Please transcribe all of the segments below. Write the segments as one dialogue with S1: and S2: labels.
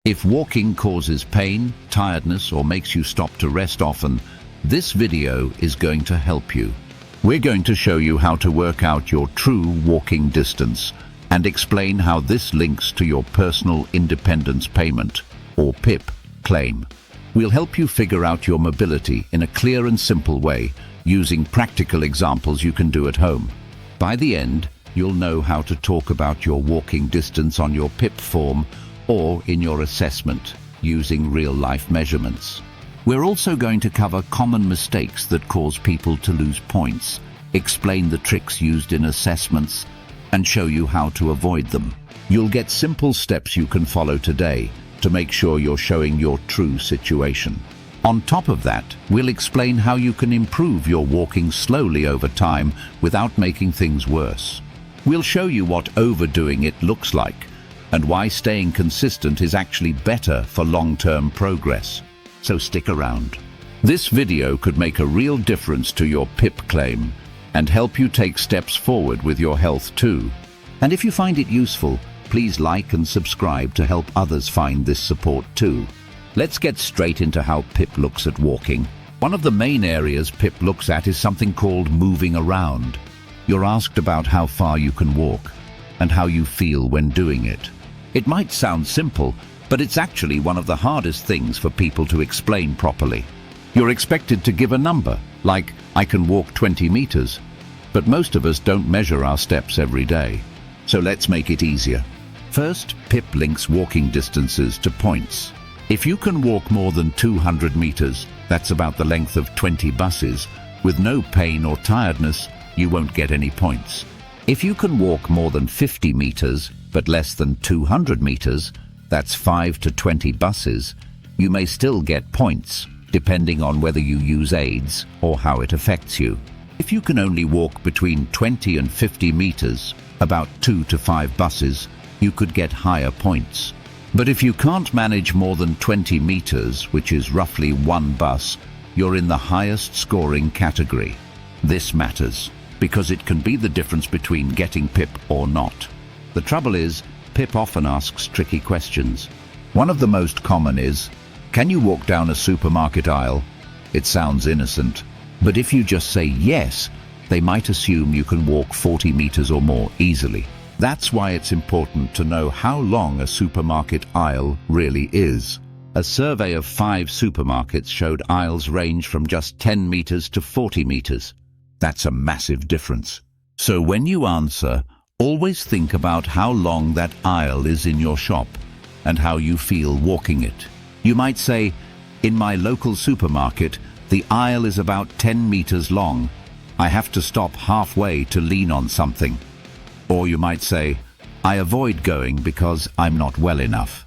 S1: If walking causes pain, tiredness, or makes you stop to rest often, this video is going to help you. We're going to show you how to work out your true walking distance and explain how this links to your personal independence payment, or PIP, claim. We'll help you figure out your mobility in a clear and simple way, using practical examples you can do at home. By the end, you'll know how to talk about your walking distance on your PIP form or in your assessment, using real-life measurements. We're also going to cover common mistakes that cause people to lose points, explain the tricks used in assessments, and show you how to avoid them. You'll get simple steps you can follow today to make sure you're showing your true situation. On top of that, we'll explain how you can improve your walking slowly over time without making things worse. We'll show you what overdoing it looks like and why staying consistent is actually better for long-term progress. So stick around. This video could make a real difference to your PIP claim and help you take steps forward with your health too. And if you find it useful, please like and subscribe to help others find this support too. Let's get straight into how PIP looks at walking. One of the main areas PIP looks at is something called moving around. You're asked about how far you can walk and how you feel when doing it. It might sound simple, but it's actually one of the hardest things for people to explain properly. You're expected to give a number, like, I can walk 20 meters, but most of us don't measure our steps every day. So let's make it easier. First, PIP links walking distances to points. If you can walk more than 200 meters, that's about the length of 20 buses, with no pain or tiredness, you won't get any points. If you can walk more than 50 meters, but less than 200 meters, that's 5 to 20 buses, you may still get points, depending on whether you use aids or how it affects you. If you can only walk between 20 and 50 meters, about 2 to 5 buses, you could get higher points. But if you can't manage more than 20 meters, which is roughly 1 bus, you're in the highest scoring category. This matters, because it can be the difference between getting PIP or not. The trouble is, PIP often asks tricky questions. One of the most common is, can you walk down a supermarket aisle? It sounds innocent, but if you just say yes, they might assume you can walk 40 meters or more easily. That's why it's important to know how long a supermarket aisle really is. A survey of 5 supermarkets showed aisles range from just 10 meters to 40 meters. That's a massive difference. So when you answer, always think about how long that aisle is in your shop and how you feel walking it. You might say, in my local supermarket, the aisle is about 10 meters long. I have to stop halfway to lean on something. Or you might say, I avoid going because I'm not well enough.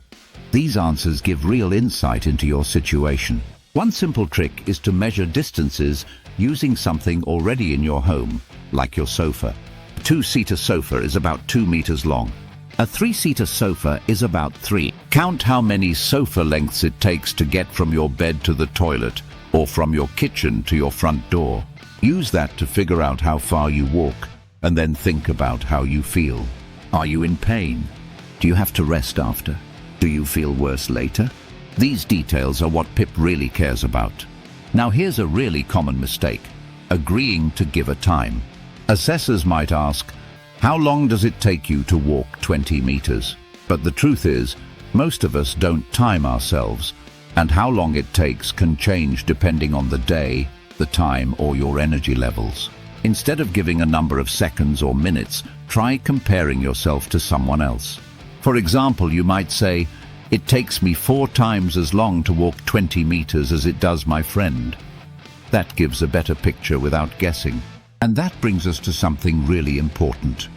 S1: These answers give real insight into your situation. One simple trick is to measure distances using something already in your home, like your sofa. A 2-seater sofa is about 2 meters long. A 3-seater sofa is about 3. Count how many sofa lengths it takes to get from your bed to the toilet or from your kitchen to your front door. Use that to figure out how far you walk, and then think about how you feel. Are you in pain? Do you have to rest after? Do you feel worse later? These details are what PIP really cares about. Now here's a really common mistake: agreeing to give a time. Assessors might ask, how long does it take you to walk 20 meters? But the truth is, most of us don't time ourselves, and how long it takes can change depending on the day, the time, or your energy levels. Instead of giving a number of seconds or minutes, try comparing yourself to someone else. For example, you might say, it takes me 4 times as long to walk 20 meters as it does my friend. That gives a better picture without guessing. And that brings us to something really important: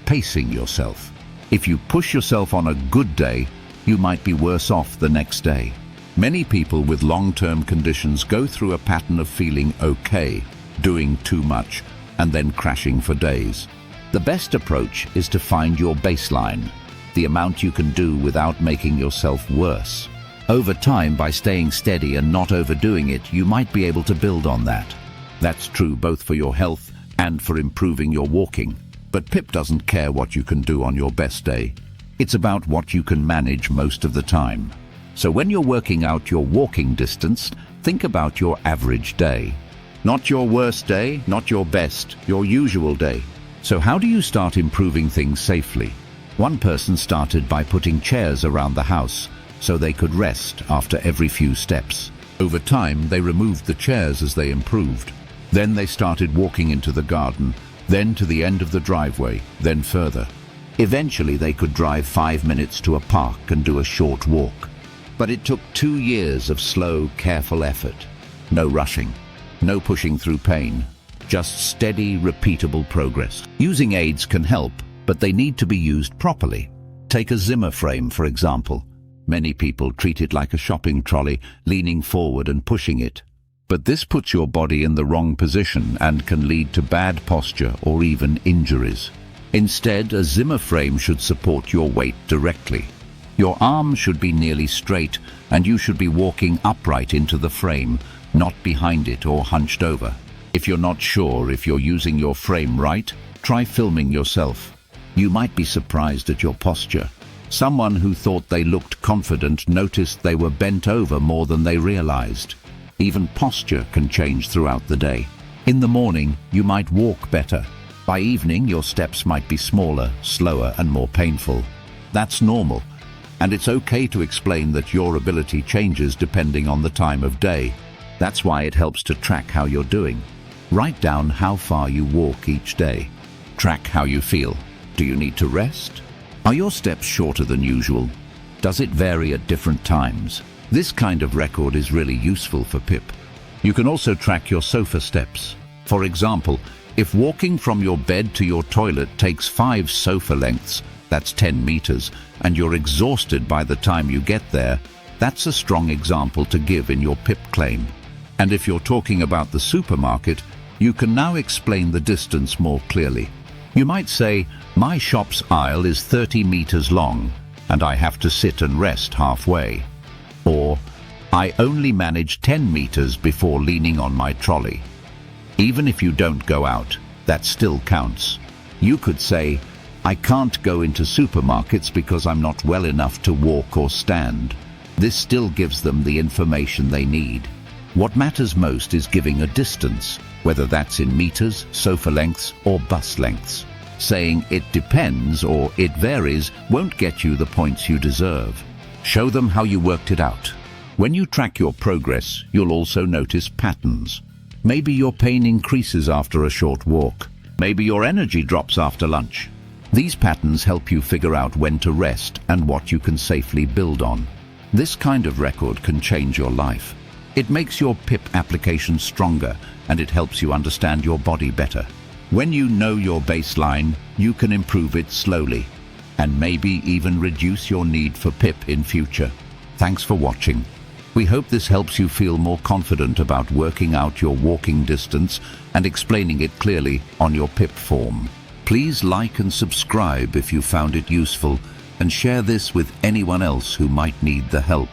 S1: pacing yourself. If you push yourself on a good day, you might be worse off the next day. Many people with long-term conditions go through a pattern of feeling okay, doing too much, and then crashing for days. The best approach is to find your baseline, the amount you can do without making yourself worse. Over time, by staying steady and not overdoing it, you might be able to build on that. That's true both for your health and for improving your walking. But PIP doesn't care what you can do on your best day. It's about what you can manage most of the time. So when you're working out your walking distance, think about your average day. Not your worst day, not your best, your usual day. So how do you start improving things safely? One person started by putting chairs around the house so they could rest after every few steps. Over time, they removed the chairs as they improved. Then they started walking into the garden, then to the end of the driveway, then further. Eventually, they could drive 5 minutes to a park and do a short walk. But it took 2 years of slow, careful effort. No rushing, no pushing through pain, just steady, repeatable progress. Using aids can help, but they need to be used properly. Take a Zimmer frame, for example. Many people treat it like a shopping trolley, leaning forward and pushing it. But this puts your body in the wrong position and can lead to bad posture or even injuries. Instead, a Zimmer frame should support your weight directly. Your arms should be nearly straight, and you should be walking upright into the frame, not behind it or hunched over. If you're not sure if you're using your frame right, try filming yourself. You might be surprised at your posture. Someone who thought they looked confident noticed they were bent over more than they realized. Even posture can change throughout the day. In the morning, you might walk better. By evening, your steps might be smaller, slower, and more painful. That's normal, and it's okay to explain that your ability changes depending on the time of day. That's why it helps to track how you're doing. Write down how far you walk each day. Track how you feel. Do you need to rest? Are your steps shorter than usual? Does it vary at different times? This kind of record is really useful for PIP. You can also track your sofa steps. For example, if walking from your bed to your toilet takes 5 sofa lengths, that's 10 meters, and you're exhausted by the time you get there, that's a strong example to give in your PIP claim. And if you're talking about the supermarket, you can now explain the distance more clearly. You might say, my shop's aisle is 30 meters long, and I have to sit and rest halfway. Or, I only manage 10 meters before leaning on my trolley. Even if you don't go out, that still counts. You could say, I can't go into supermarkets because I'm not well enough to walk or stand. This still gives them the information they need. What matters most is giving a distance, whether that's in meters, sofa lengths, or bus lengths. Saying it depends or it varies won't get you the points you deserve. Show them how you worked it out. When you track your progress, you'll also notice patterns. Maybe your pain increases after a short walk. Maybe your energy drops after lunch. These patterns help you figure out when to rest and what you can safely build on. This kind of record can change your life. It makes your PIP application stronger, and it helps you understand your body better. When you know your baseline, you can improve it slowly, and maybe even reduce your need for PIP in future. Thanks for watching. We hope this helps you feel more confident about working out your walking distance and explaining it clearly on your PIP form. Please like and subscribe if you found it useful, and share this with anyone else who might need the help.